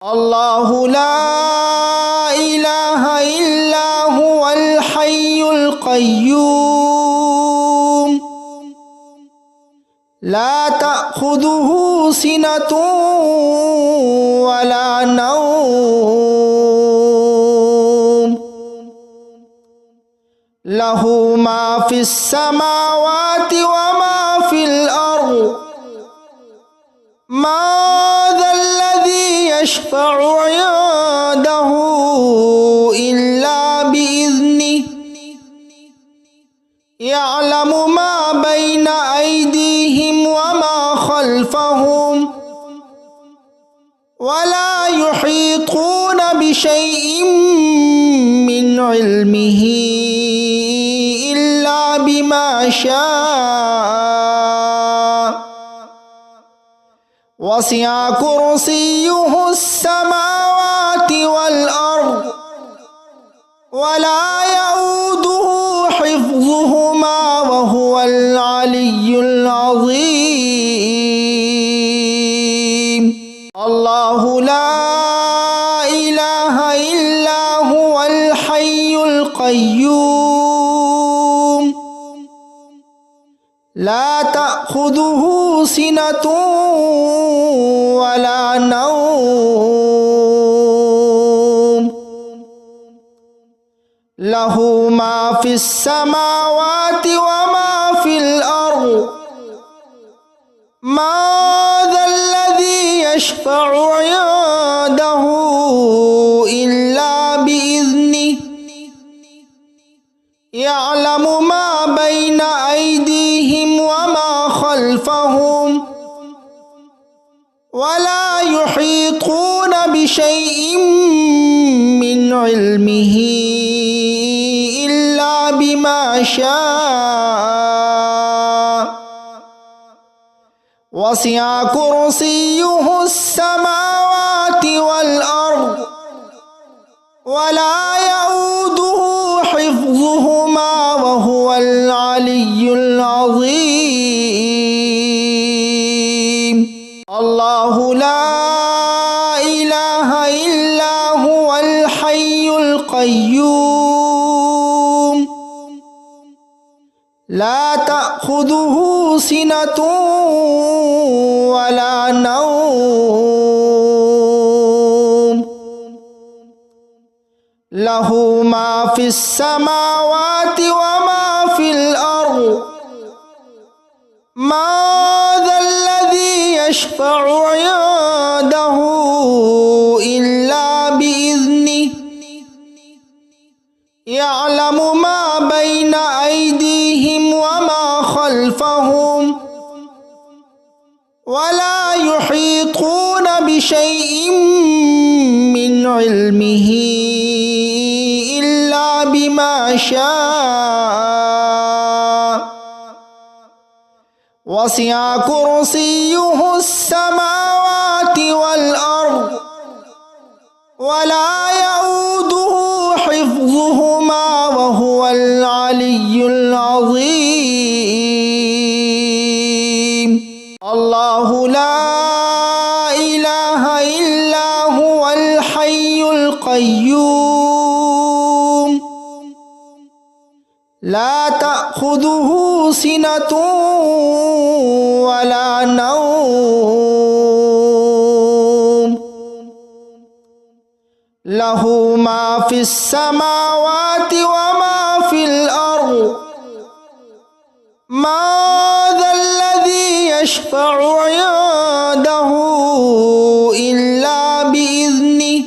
الله لا إله إلا هو الحي القيوم لا تأخذه سنة ولا نوم له ما في السماوات وما في الأرض ما ذا الذي يشفع عنده إلا بإذنه يعلم ما بين أيديهم وما خلفهم ولا يحيطون بشيء من علمه إلا بما شاء وسع كرسيه السماوات والأرض ولا يؤوده حفظهما وهو العلي العظيم الله لا إله إلا هو الحي القيوم لا تأخذه سنة ولا نوم له ما في السماوات وما في الأرض ما ذا الذي يشفع عنده إلا بإذنه يعلم ما بين أيديهم وما خلفهم ولا يحيطون بشيء من علمه إلا بما شاء وسع كرسيه السماوات والأرض ولا يؤوده حفظهما وهو العلي العظيم الله لا إله إلا هو الحي القيوم لا تأخذه سنة ولا نوم له ما في السماوات وما في الأرض ما ذا الذي يشفع عنده إلا بإذنه يعلم ما بين أيديهم وما خلفهم ولا يحيطون بشيء من علمه إلا بما شاء وسع كرسيه السماوات والأرض ولا يؤوده حفظهما وهو العلي العظيم الله لا إله إلا هو الحي القيوم لا تأخذه سنة ولا نوم له ما في السماوات وما في الأرض ما ذا الذي يشفع عنده إلا بإذنه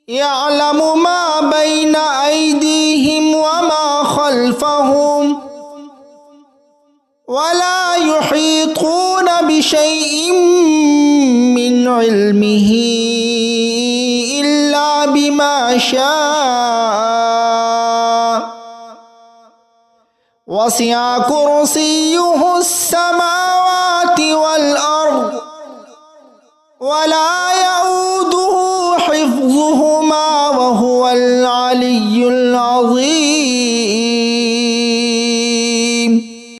يعلم ما بين أيديهم وما خلفهم ولا يحيطون بشيء من علمه إلا بما شاء وسع كرسيه السماوات والأرض ولا يؤوده حفظهما وهو العلي العظيم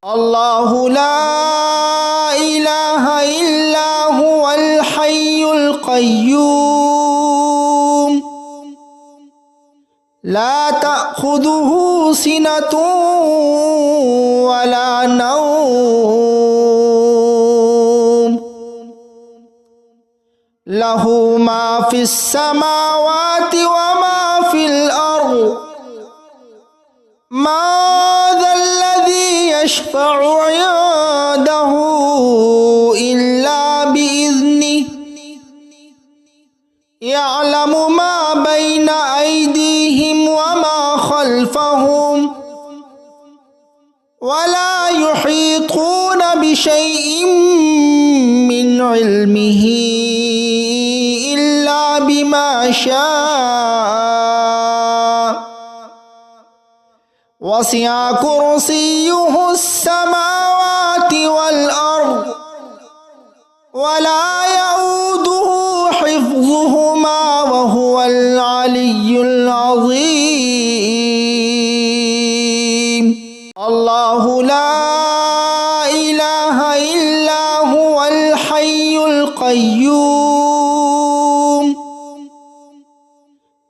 الله لا إله إلا هو الحي القيوم القيوم لا تأخذه سنة ولا نوم له ما في السماوات وما في الأرض ما ذا الذي يشفع عنده إلا بإذنه يعلم ما بين أيديهم وما خلفهم ولا يحيطون بشيء من علمه إلا بما شاء وسع كرسيه السماوات والأرض ولا يؤوده حفظهما وهو العلي العظيم الله لا إله إلا هو الحي القيوم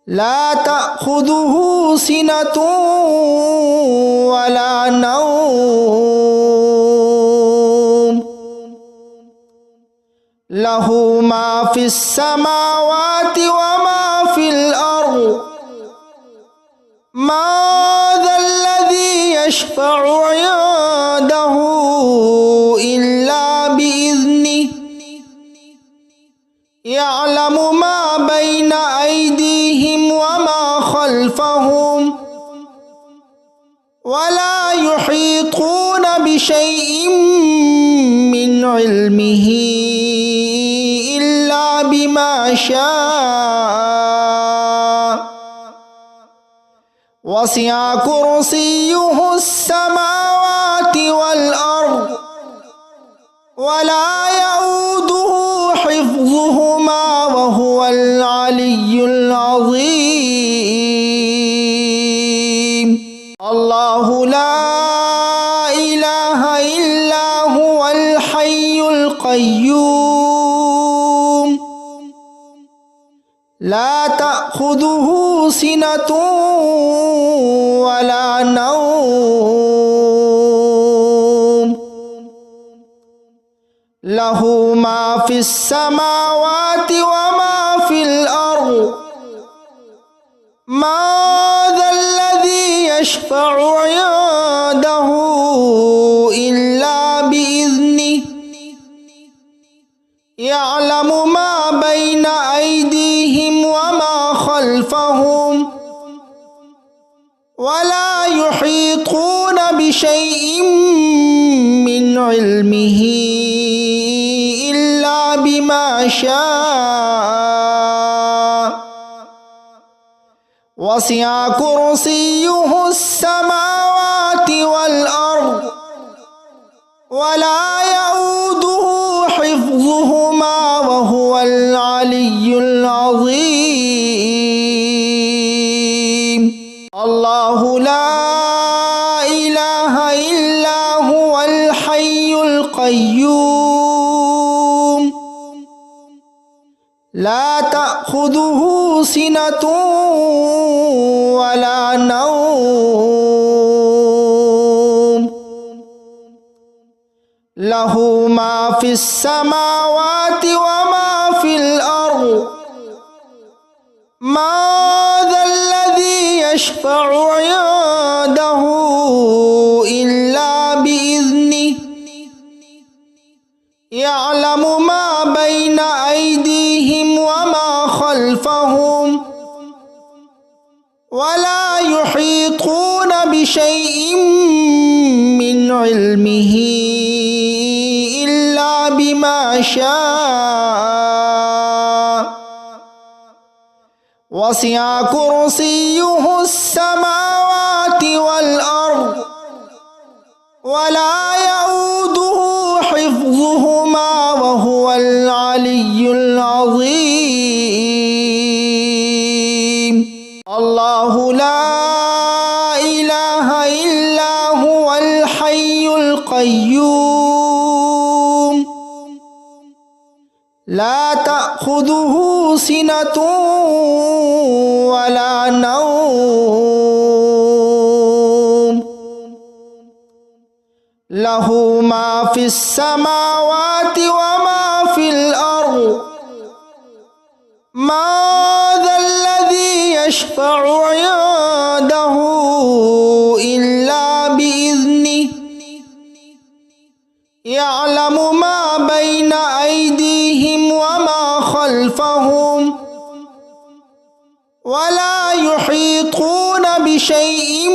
لا تأخذه سنة ولا نوم له ما في السماوات وما في الأرض ما ذا الذي يشفع عنده إلا بإذنه يعلم ما بين أيديهم وما خلفهم ولا يحيطون بشيء من علمه إلا بما شاء وسع كرسيه السماوات والأرض ولا يؤوده حفظهما وهو العلي العظيم الله لا إله إلا هو الحي القيوم لا تأخذه سنة ولا نوم له ما في السماوات وما في الأرض ما ذا الذي يشفع عنده إلا بإذنه يعلم ما بين أيديهم وما خلفهم ولا يحيطون بشيء من علمه إلا بما شاء وسع كرسيه السماوات والأرض ولا يؤوده حفظهما وهو العلي العظيم الله لا إله إلا هو الحي القيوم لا تأخذه سنة ولا نوم له ما في السماوات وما في الأرض ما ذا الذي يشفع عنده إلا بإذنه يعلم ما بين أيديهم وما خلفهم ولا يحيطون بشيء من علمه إلا بما شاء وسع كرسيه السماوات والأرض ولا يؤوده حفظهما وهو العلي العظيم الله لا إله إلا هو الحي القيوم لا تأخذه تأخذه سنة ولا نوم له ما في السماوات وما في الأرض ما ذا الذي يشفع عنده إلا بإذنه يعلم ما بين أيديهم وما خلفهم ولا يحيطون بشيء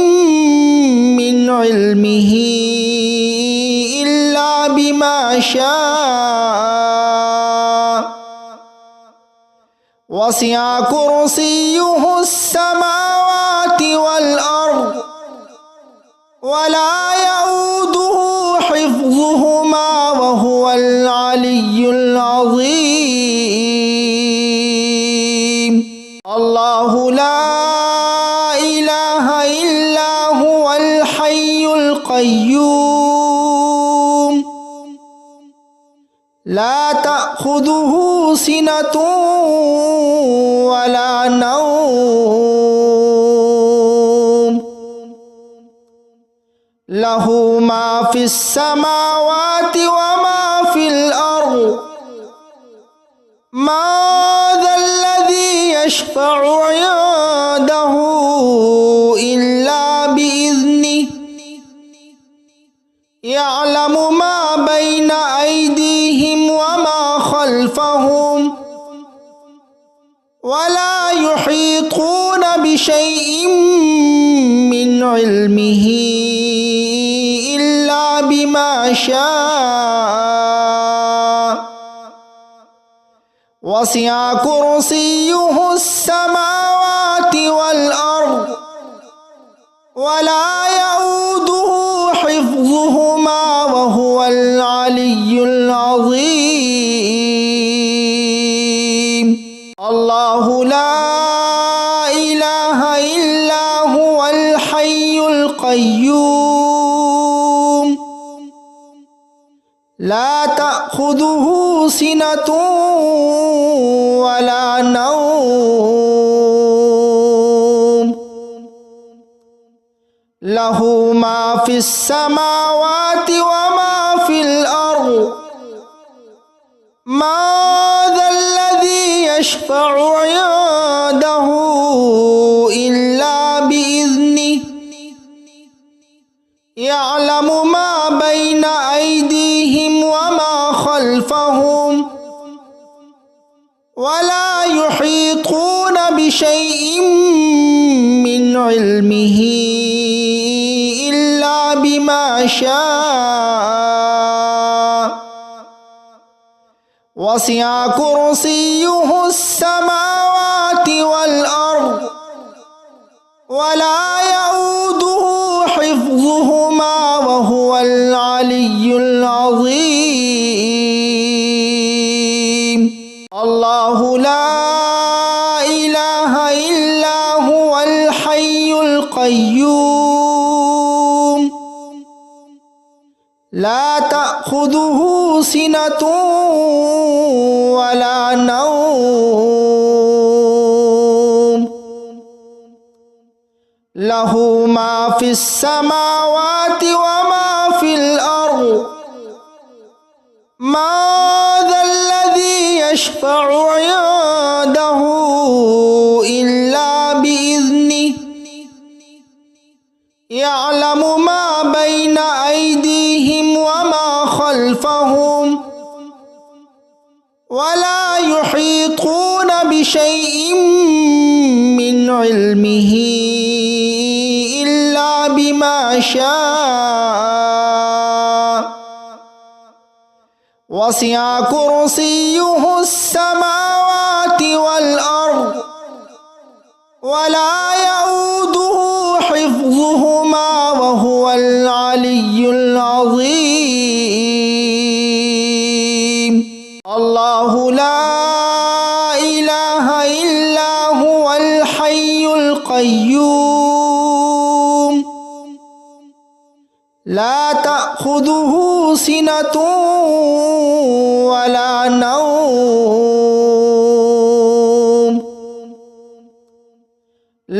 من علمه إلا بما شاء وسع كرسيه السماوات والأرض ولا يؤوده حفظهما وهو العلي العظيم الله لا إله إلا هو الحي القيوم لا تأخذه سنة ولا نوم له ما في السماوات وما في الأرض ما ذا الذي يشفع عنده إلا بإذنه يعلم ما بين أيديهم وما خلفهم ولا يحيطون بشيء من علمه إلا بما شاء وسع كرسيه السماوات والأرض ولا يؤوده حفظهما وهو العلي العظيم الله لا إله إلا هو الحي القيوم لا تأخذه سنة ولا نوم له ما في السماوات وما في الأرض ما ذا الذي يشفع عنده إلا بإذنه يعلم ما بين أيديهم وما خلفهم ولا يحيطون بشيء من علمه إلا بما شاء وسع كرسيه السماوات والأرض ولا يؤوده حفظهما وهو العلي العظيم الله لا إله إلا هو الحي القيوم لا تأخذه سنة ولا نوم له ما في السماوات وما في الأرض ما ذا الذي يشفع عنده إلا بإذنه يعلم ما بين أيديهم وما خلفهم ولا يحيطون بشيء من علمه إلا بما شاء وسع كرسيه السماوات والأرض ولا يؤوده حفظهما وهو العلي العظيم الله لا إله إلا هو الحي القيوم لا تأخذه سنة ولا نوم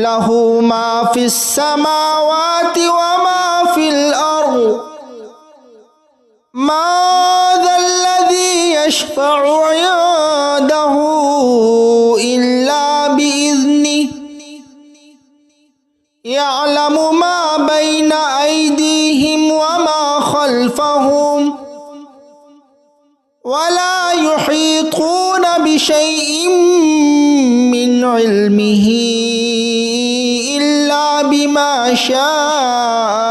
লাহু মা ফিস সামাওয়াতি ওয়া মা ফিল আরদ মা যাল্লাযী ইয়াশফাউ ইনদাহু ইল্লা বিইذনিহি ইয়ালামু মা বাইনা আইদিহিম ওয়া মা খালফাহুম ওয়া লা ইউহীতুনা বিশাইইন মিন ইলমিহি ইল্লা বিমা শাআ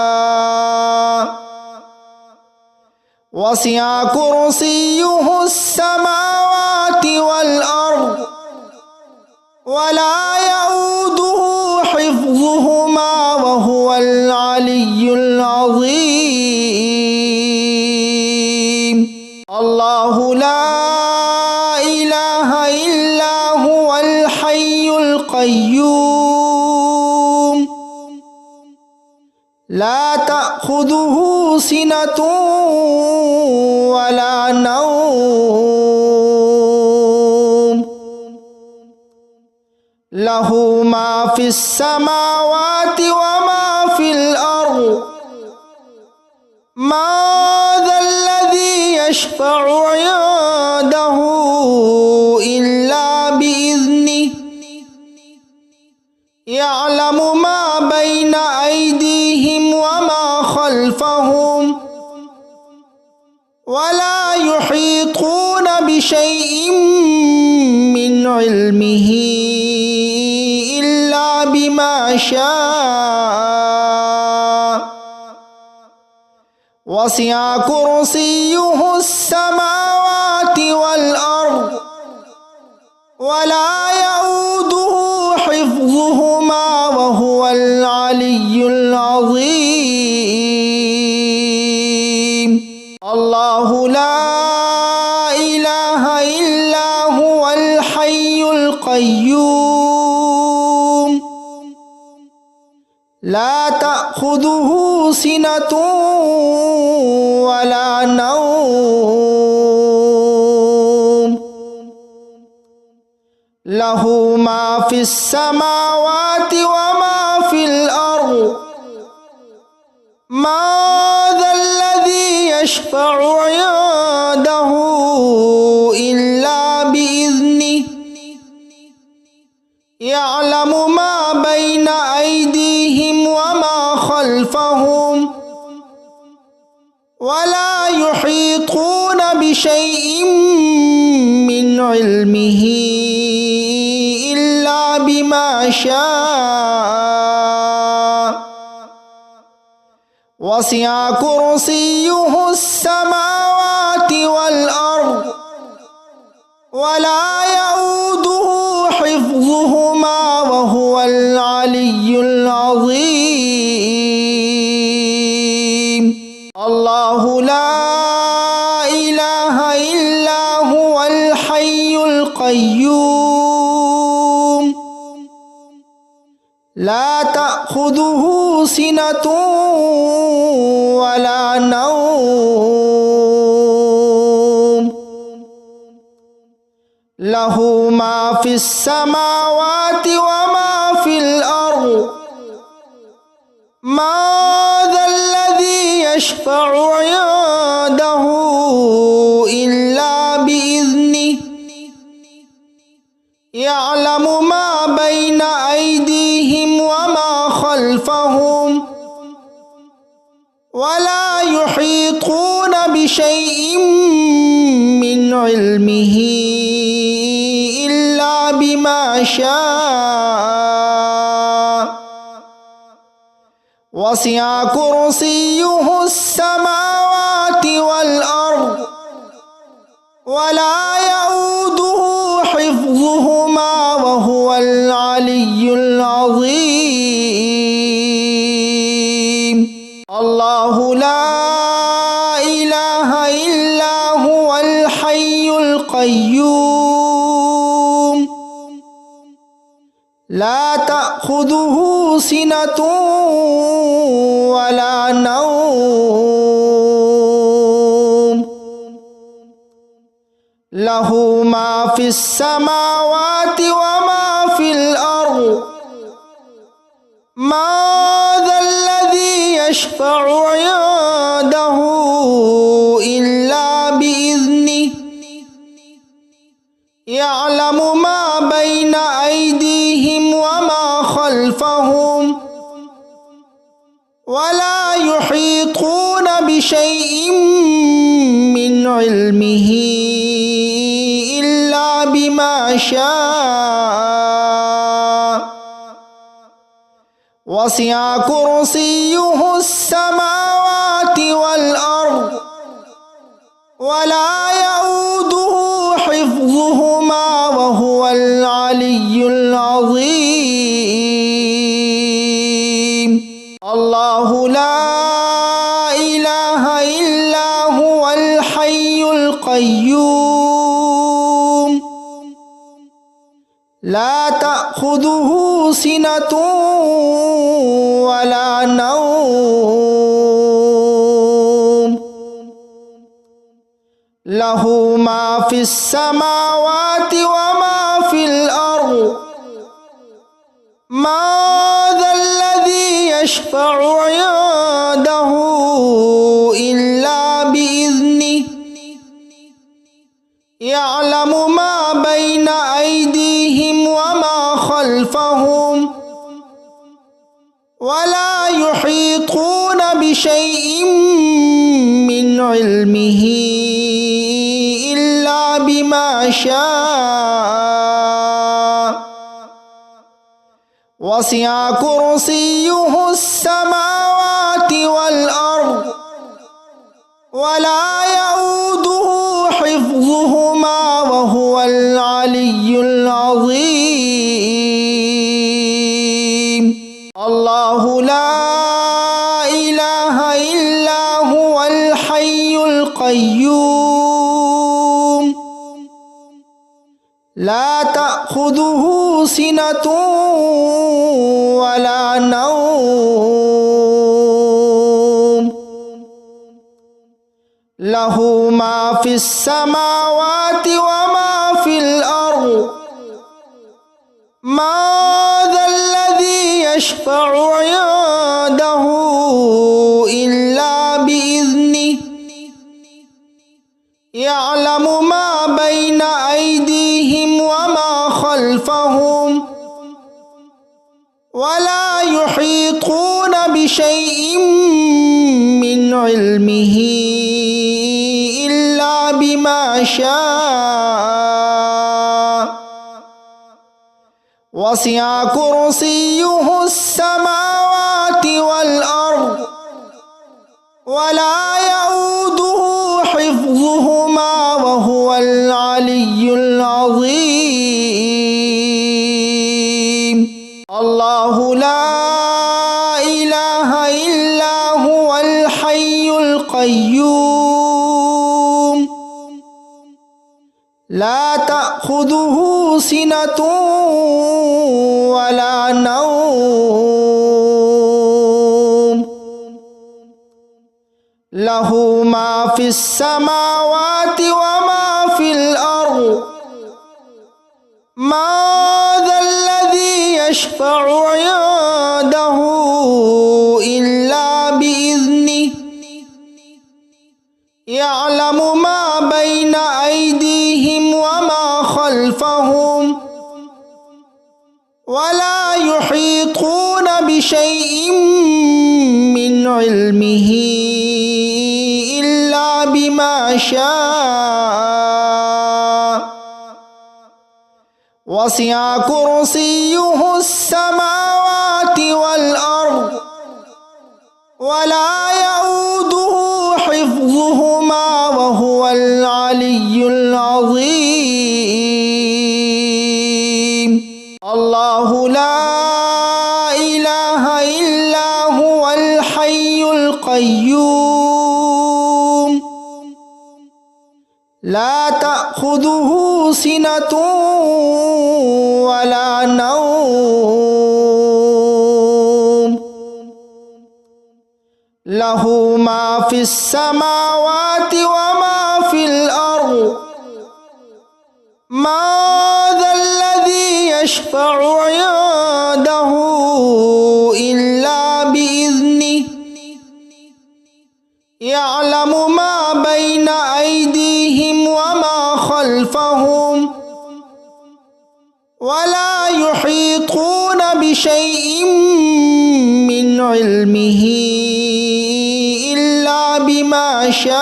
ওয়াসি'a কুরসিয়্যুহুস সামাওয়াতি ওয়াল আরদ ওয়া লা ইয়াউদুহু হিফযুহুমা ওয়া হুয়াল আলিয়্যুল আযীম। আল্লাহু লা ইলাহা ইল্লা হুয়াল হাইয়ুল কাইয়্যুম লা তা'খুযুহু সিনাতুন ওয়া লা নাওম লাহু মা ফিস সামাওয়াতি ওয়া মা ফিল আরদ মা যাল্লাযী ইয়াশফাউ ইনদাহু ইল্লা বিইذনিহি ইয়ালামু মা বাইনা আইদিহিম ওয়া মা খালফাহুম ওয়া লা ইউহীতুনা বিশাইইন মিন ইলমিহি ইল্লা বিমা শাআ ওয়াসি'a কুরসিয়্যুহুস সামাওয়াতি ওয়াল আরদ ওয়া লা ইয়াউদুহু হিফযুহুমা ওয়া হুয়াল আলিয়্যুল আযীম। আল্লাহু লা ইলাহা ইল্লা হুয়াল হাইয়ুল কাইয়্যুম লা তা'খুযুহু সিনাতুন ওয়া লা নাওম লাহু মা ফিস সামাওয়াতি ওয়া মা ফিল আরদ মা যাল্লাযী ইয়াশফাউ ইনদাহু ইল্লা বিইذনিহি ইয়ালামু মা বাইনা আইদিহিম ওয়া মা খালফাহুম ওয়া লা ইউহীতুনা বিশাইইন মিন ইলমিহি ইল্লা বিমা শাআ ওয়াসি'a কুরসিয়্যুহুস সামাওয়াতি ওয়াল আরদ ওয়া লা ইয়াউদুহু হিফযুহুমা ওয়া হুয়াল আলিয়্যুল আযীম। আল্লাহু লা ইলাহা ইল্লা হুয়াল হাইয়ুল কাইয়্যুম লা তা'খুযুহু সিনাতুন ওয়া লা নাওম লাহু মা ফিস সামাওয়াতি ওয়া মা ফিল আরদ মা যাল্লাযী ইয়াশফাউ ইনদাহু ইল্লা বিইذনিহি ইয়ালামু মা বাইনা আইদিহিম ওয়া মা খালফাহুম ওয়া লা ইউহীতুনা বিশাইইন মিন ইলমিহি ইল্লা বিমা শাআ ওয়াসি'a কুরসিয়্যুহুস সামাওয়াতি ওয়াল আরদ ওয়া লা ইয়াউদুহু হিফযুহুমা ওয়া হুয়াল আলিয়্যুল আযীম। আল্লাহু লা ইলাহা ইল্লা হুয়াল হাইয়ুল কাইয়্যুম লা তা'খুযুহু সিনাতুন ওয়া লা নাওম লাহু মা ফিস সামাওয়াতি ওয়া মা ফিল আরদ ما ذا الذي يشفع عنده إلا بإذنه يعلم ما بين أيديهم وما خلفهم ولا يحيطون بشيء من علمه إلا بما شاء وسع كرسيه السماوات والأرض ولا يؤوده حفظهما وهو العلي العظيم الله لا إله إلا هو الحي القيوم لا تأخذه سنة ولا نوم له ما في السماوات وما في الأرض ما ذا الذي يشفع عنده إلا بإذنه يعلم ما بين أيديهم وما خلفهم ولا يحيطون بشيء من علمه إلا بما شاء وسع كرسيه السماوات والأرض ولا يؤوده حفظهما وهو العلي العظيم الله لا إله إلا هو الحي القيوم لا تأخذه سنة ولا نوم له ما في السماوات وما في الأرض ما ذا الذي يشفع عنده إلا بإذنه يعلم ما بين أيديهم وما خلفهم ولا يحيطون بشيء من علمه إلا بما شاء وسع كرسيه السماوات والأرض ولا يؤوده حفظهما وهو العلي العظيم الله لا إله إلا هو الحي القيوم لا تأخذه سنة ولا نوم له ما في السماوات وما في الأرض ما ذا الذي يشفع عنده إلا بإذنه يعلم ما بين أيديهم وما خلفهم ولا يحيطون بشيء من علمه إلا بما شاء وسع كرسيه السماوات والأرض ولا يؤوده حفظهما وهو العلي العظيم الله لا إله إلا هو الحي القيوم لا تأخذه سنة ولا نوم له ما في السماوات وما في الأرض ما ذا الذي يشفع عنده ولا يحيطون بشيء من علمه إلا بما شاء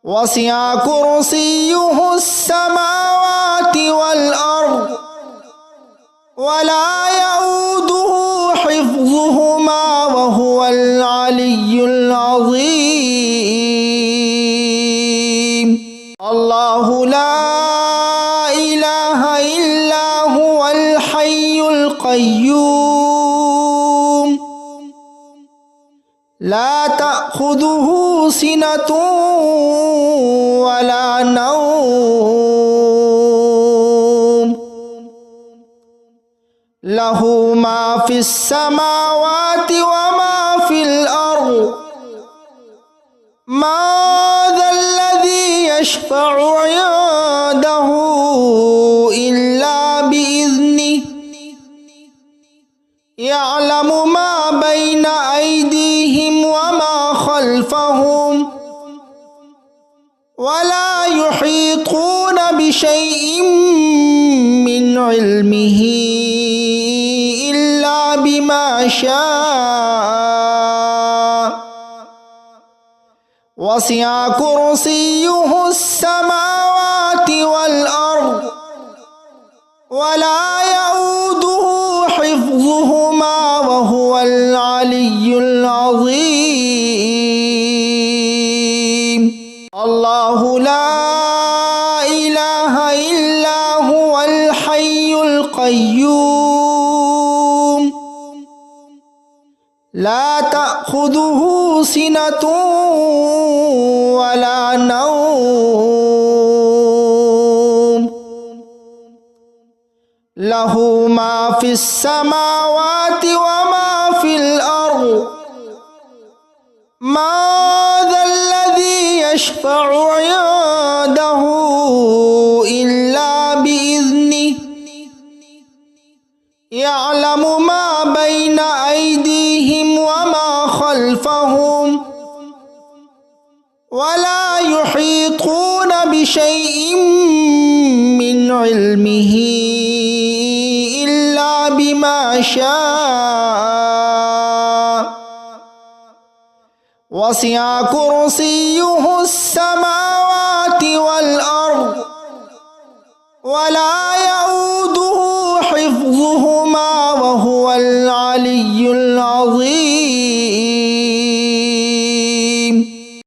وسع كرسيه السماوات والأرض ولا يؤوده حفظهما وهو العلي العظيم الله لا إله إلا هو الحي القيوم لا تأخذه سنة ولا نوم له ما في السماوات وما في الأرض ما ذا الذي يشفع عنده إلا بإذنه يعلم ما بين أيديهم وما خلفهم ولا يحيطون بشيء من علمه إلا بما شاء وسع كرسيه السماوات والأرض ولا يؤوده حفظهما وهو العلي العظيم الله لا إله إلا هو الحي القيوم لا تأخذه سنة ولا نوم له ما في السماوات وما في الأرض ما ذا الذي يشفع عنده إلا بإذنه يعلم ما بين أيديهم وما خلفهم ولا يحيطون بشيء من علمه إلا بما شاء وسع كرسيه السماوات والأرض ولا يؤوده حفظهما وهو العلي العظيم